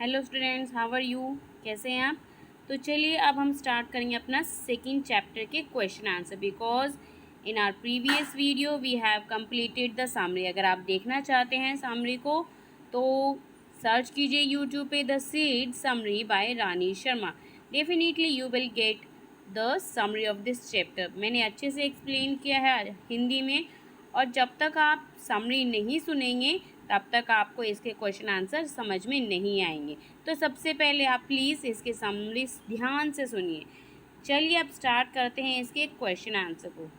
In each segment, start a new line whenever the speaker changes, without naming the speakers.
Hello students, how are you? कैसे हैं आप? तो चलिए अब हम स्टार्ट करेंगे अपना सेकंड चैप्टर के question answer, because in our previous video we have completed the summary. अगर आप देखना चाहते हैं समरी को तो सर्च कीजिए यूट्यूब पे the seed summary by Rani Sharma. Definitely you will get the summary of this chapter. मैंने अच्छे से एक्सप्लेन किया है हिंदी में, और जब तक आप समरी नहीं सुनेंगे तब तक आपको इसके क्वेश्चन आंसर समझ में नहीं आएंगे। तो सबसे पहले आप प्लीज़ इसके समरी ध्यान से सुनिए। चलिए अब स्टार्ट करते हैं इसके क्वेश्चन आंसर को।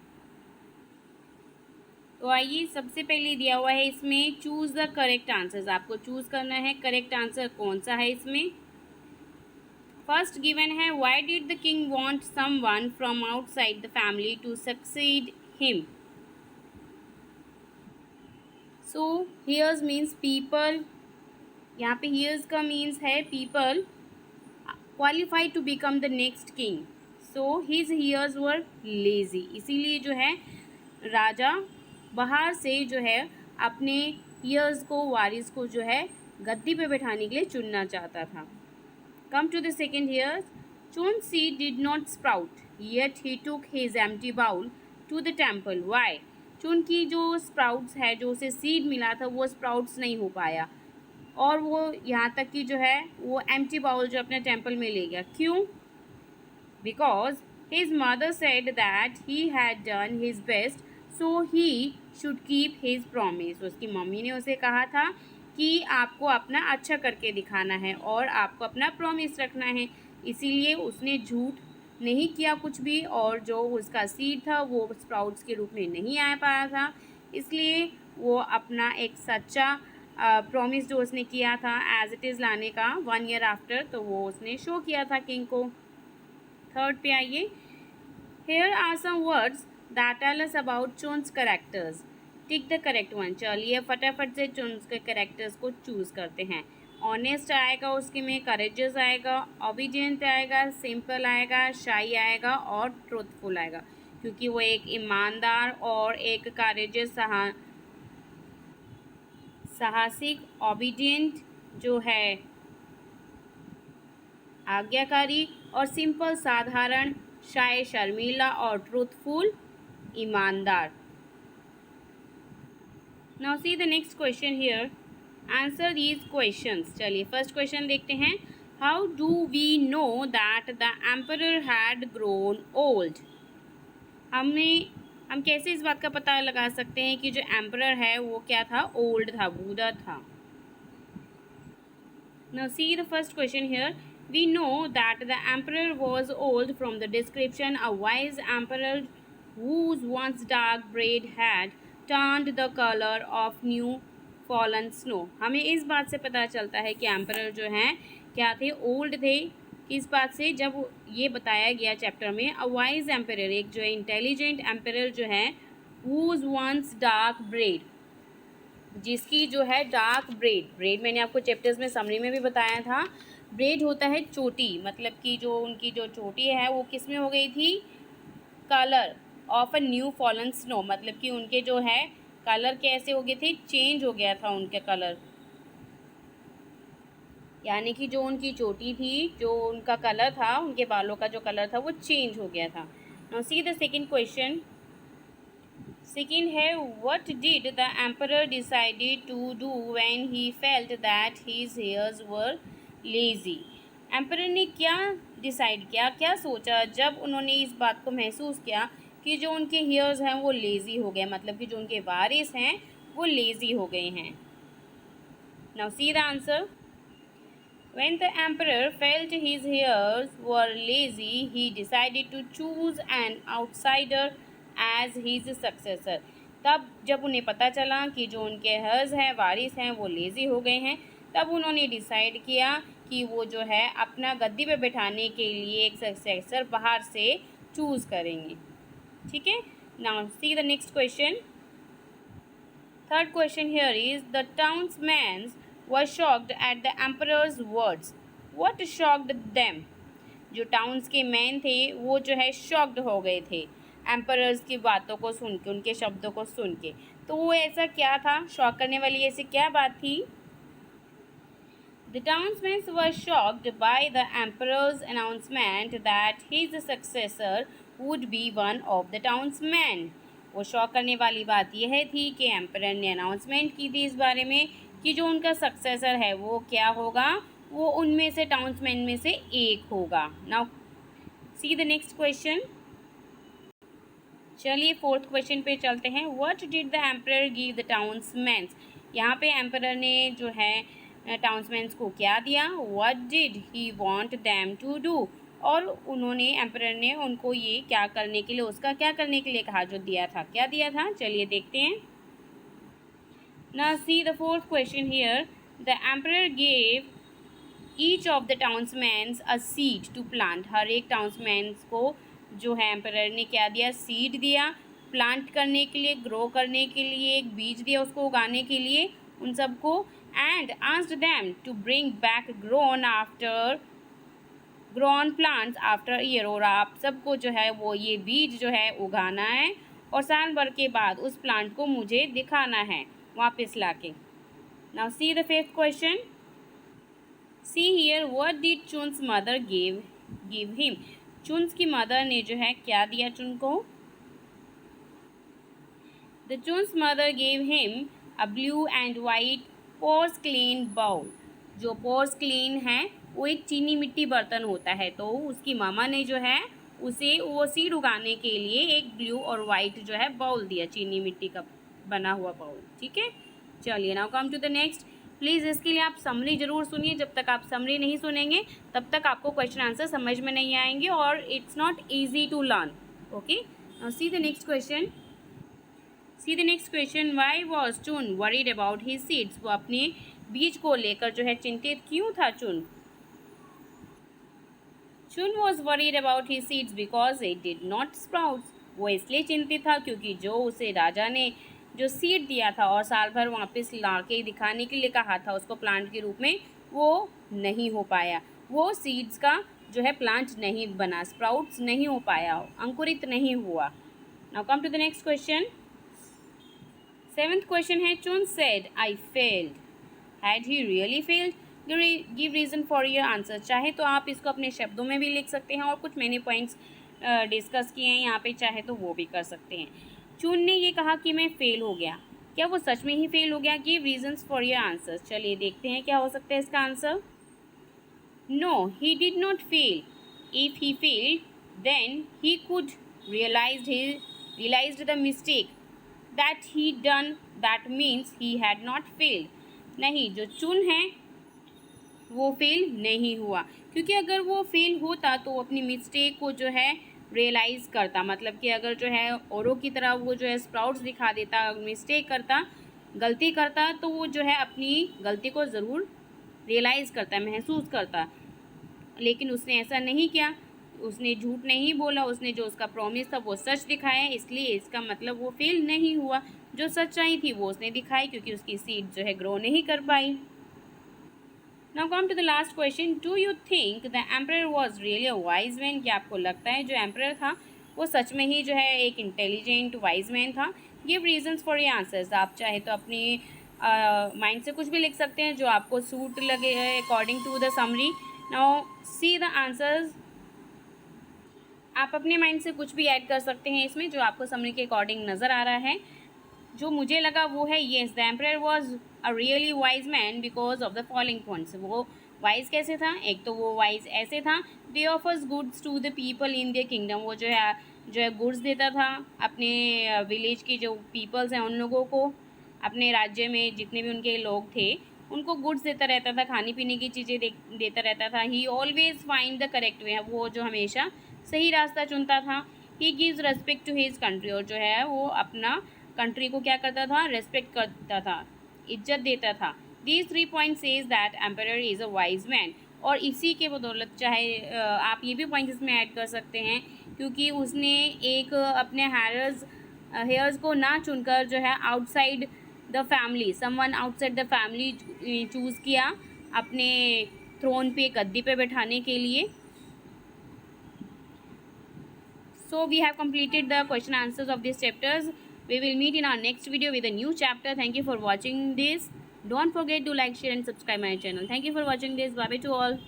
तो आइए, सबसे पहले दिया हुआ है इसमें चूज़ द करेक्ट आंसर्स। आपको चूज़ करना है करेक्ट आंसर कौन सा है इसमें। फर्स्ट गिवन है, why did the king want someone from outside the family to succeed him. So heirs means people, यहाँ पे हियर्स का मीन्स है people qualified to become the next king. So his heirs were lazy. इसीलिए जो है राजा बाहर से जो है अपने हियर्स को, वारिस को जो है गद्दी पे बैठाने के लिए चुनना चाहता था। Come to the second here's, Chun seed did not sprout yet he took his empty bowl to the temple. Why? Chun की जो स्प्राउट्स है, जो उसे सीड मिला था, वो स्प्राउट्स नहीं हो पाया और वो यहाँ तक कि जो है वो एम्प्टी बाउल जो अपने टेम्पल में ले गया। क्यों? Because his mother said that he had done his best so he should keep his promise. उसकी मम्मी ने उसे कहा था कि आपको अपना अच्छा करके दिखाना है और आपको अपना प्रॉमिस रखना है, इसीलिए उसने झूठ नहीं किया कुछ भी, और जो उसका सीड था वो स्प्राउट्स के रूप में नहीं आ पाया था, इसलिए वो अपना एक सच्चा प्रॉमिस जो उसने किया था एज इट इज़ लाने का 1 ईयर आफ्टर, तो वो उसने शो किया था किंग को। थर्ड पे आइए, here are some words that tell us about Chun's characters. Tick the correct one. चलिए फटाफट से चून्स के करेक्टर्स को चूज़ करते हैं। ऑनेस्ट आएगा, उसके में करेजियस आएगा, ओबीडियंट आएगा, सिंपल आएगा, शाई आएगा और ट्रूथफुल आएगा, क्योंकि वो एक ईमानदार और एक करेजियस साहसिक, ओबीडियंट जो है आज्ञाकारी, और सिंपल साधारण, शाय शर्मीला, और ट्रूथफुल ईमानदार। Now see the next question here, answer these questions. चलिए फर्स्ट क्वेश्चन देखते हैं, how do we know that the emperor had grown old. हम कैसे इस बात का पता लगा सकते हैं कि जो एम्परर है वो क्या था? ओल्ड था, बूढ़ा था। Now see the first question here. We know that the emperor was old from the description. A wise emperor whose once dark braid had turned the color of new fallen snow. हमें इस बात से पता चलता है कि emperor जो हैं क्या थे? ओल्ड थे। किस बात से? जब ये बताया गया चैप्टर में, अ वाइज एम्परर, एक जो है इंटेलिजेंट एम्परर जो है, whose once dark braid, जिसकी जो है डार्क ब्रेड मैंने आपको चैप्टर्स में समरी में भी बताया था। ब्रेड होता है चोटी, मतलब कि जो उनकी जो चोटी है वो किस में हो गई थी? Colour of a new fallen snow, मतलब कि उनके जो है कलर कैसे हो गए थे? चेंज हो गया था उनके कलर, यानी कि जो उनकी चोटी थी, जो उनका कलर था, उनके बालों का जो कलर था वो चेंज हो गया था। Now see the second question. Second है, what did the emperor decided to do when he felt that his hairs were lazy। Emperor ने क्या डिसाइड किया, क्या सोचा जब उन्होंने इस बात को महसूस किया कि जो उनके हेयर्स हैं वो लेज़ी हो गए, मतलब कि जो उनके वारिस हैं वो लेज़ी हो गए हैं। Now see the answer. When the emperor felt his hairs were lazy, he decided to choose an outsider as his successor। तब जब उन्हें पता चला कि जो उनके हेयर्स हैं, वारिस हैं, वो लेज़ी हो गए हैं, तब उन्होंने डिसाइड किया कि वो जो है अपना गद्दी पे बैठाने के लिए एक सक्सेसर बाहर से चूज़ करेंगे। ठीक है। Now see the next question. Third question here is, the townsman were shocked at the emperor's words. What shocked them? जो टाउन्स के मैन थे वो जो है शॉक्ड हो गए थे एम्परर्स की बातों को सुन के, उनके शब्दों को सुन के। तो वो ऐसा क्या था, शॉक करने वाली ऐसी क्या बात थी? The townsmen were shocked by the emperor's announcement that his successor would be one of the townsmen. वो शॉक करने वाली बात यह थी कि एम्परर ने अनाउंसमेंट की थी इस बारे में कि जो उनका सक्सेसर है वो क्या होगा, वो उनमें से टाउन्समैन में से एक होगा. Now see the next question. चलिए फोर्थ क्वेश्चन पे चलते हैं. What did the emperor give the townsman. यहाँ पे एम्परर ने जो है टाउन्समैन्स को क्या दिया. What did he want them to do. और उन्होंने एम्परर ने उनको ये क्या करने के लिए, उसका क्या करने के लिए कहा, जो दिया था, क्या दिया था. चलिए देखते हैं. Now see the fourth question here. The emperor gave each of the townsmen a seed to plant. हर एक townsmen को जो है एम्परर ने क्या दिया, सीड दिया प्लांट करने के लिए, ग्रो करने के लिए, एक बीज दिया उसको उगाने के लिए उन सबको. And asked them to bring back grown plants after year. और आप सबको जो है वो ये बीज जो है उगाना है और साल भर के बाद उस प्लांट को मुझे दिखाना है वापस लाके. Now see the fifth question. See here what did Chun's mother give him. Chun's की मदर ने जो है क्या दिया चुन को. The Chun's mother give him a blue and white porcelain bowl. जो पोर्सक्लेन है वो एक चीनी मिट्टी बर्तन होता है, तो उसकी मामा ने जो है उसे वो सीड उगाने के लिए एक ब्लू और वाइट जो है बाउल दिया, चीनी मिट्टी का बना हुआ बाउल. ठीक है. चलिए now come to the next. Please इसके लिए आप समरी ज़रूर सुनिए. जब तक आप समरी नहीं सुनेंगे तब तक आपको क्वेश्चन आंसर समझ में नहीं आएंगे और it's not easy to learn. Okay. Now see the next question. See the next question. Why was Chun worried about his seeds. वो अपने बीज को लेकर जो है चिंतित क्यों था चुन. चुन was worried about his seeds because it did not sprouts. वो इसलिए चिंतित था क्योंकि जो उसे राजा ने जो सीड दिया था और साल भर वापस ला के दिखाने के लिए कहा था उसको प्लांट के रूप में, वो नहीं हो पाया. वो सीड्स का जो है प्लांट नहीं बना, स्प्राउट्स नहीं हो पाया, अंकुरित नहीं हुआ. Now come to the next question. Seventh question है. Chun said I failed. Had he really failed. Give reason for your answer. चाहे तो आप इसको अपने शब्दों में भी लिख सकते हैं और कुछ मैंने पॉइंट्स डिस्कस किए हैं यहाँ पे, चाहे तो वो भी कर सकते हैं. चुन ने ये कहा कि मैं फेल हो गया. क्या वो सच में ही फेल हो गया. Give reasons for your answer. चलिए देखते हैं क्या हो सकता है इसका answer. No he did not fail. If he failed then he could realized the mistake that he done. That means he had not failed. नहीं, जो चुन है वो फेल नहीं हुआ, क्योंकि अगर वो फेल होता तो अपनी मिस्टेक को जो है रियलाइज़ करता. मतलब कि अगर जो है औरों की तरह वो जो है स्प्राउट्स दिखा देता, मिस्टेक करता, गलती करता, तो वो जो है अपनी गलती को ज़रूर रियलाइज़ करता, महसूस करता. लेकिन उसने ऐसा नहीं किया. उसने झूठ नहीं बोला. उसने जो उसका प्रॉमिस था वो सच दिखाया. इसलिए इसका मतलब वो फेल नहीं हुआ. जो सच्चाई थी वो उसने दिखाई, क्योंकि उसकी सीड जो है ग्रो नहीं कर पाई. Now come to the last question. Do you think the emperor was really a wise man? क्या आपको लगता है जो emperor था वो सच में ही जो है एक इंटेलिजेंट वाइज मैन था. Give reasons for your answers. आप चाहे तो अपनी माइंड से कुछ भी लिख सकते हैं जो आपको सूट लगे according to the summary. Now see the answers. आप अपने माइंड से कुछ भी ऐड कर सकते हैं इसमें जो आपको समरी के अकॉर्डिंग नज़र आ रहा है. जो मुझे लगा वो है yes, the emperor was a really wise man because of the following points. वो वाइज कैसे था. एक तो वो वाइज ऐसे था, they offers goods to the people in their kingdom. वो जो है गुड्स देता था अपने विलेज के जो पीपल्स हैं उन लोगों को, अपने राज्य में जितने भी उनके लोग थे उनको गुड्स देता रहता था, खाने पीने की चीज़ें देता रहता था. He always find the correct way. वो जो हमेशा सही रास्ता चुनता था. He gives respect to his country. और जो है वो अपना कंट्री को क्या करता था, रेस्पेक्ट करता था, इज्जत देता था. These 3 point says that emperor is a wise man. और इसी के बदौलत चाहे आप ये भी पॉइंट्स इसमें ऐड कर सकते हैं, क्योंकि उसने एक अपने हेयर्स को ना चुनकर जो है outside the family, someone outside the family choose किया अपने थ्रोन पे, गद्दी पे बैठाने के लिए. So we have completed the question answers of these chapters. We will meet in our next video with a new chapter. Thank you for watching this. Don't forget to like, share and subscribe my channel. Thank you for watching this. Bye bye to all.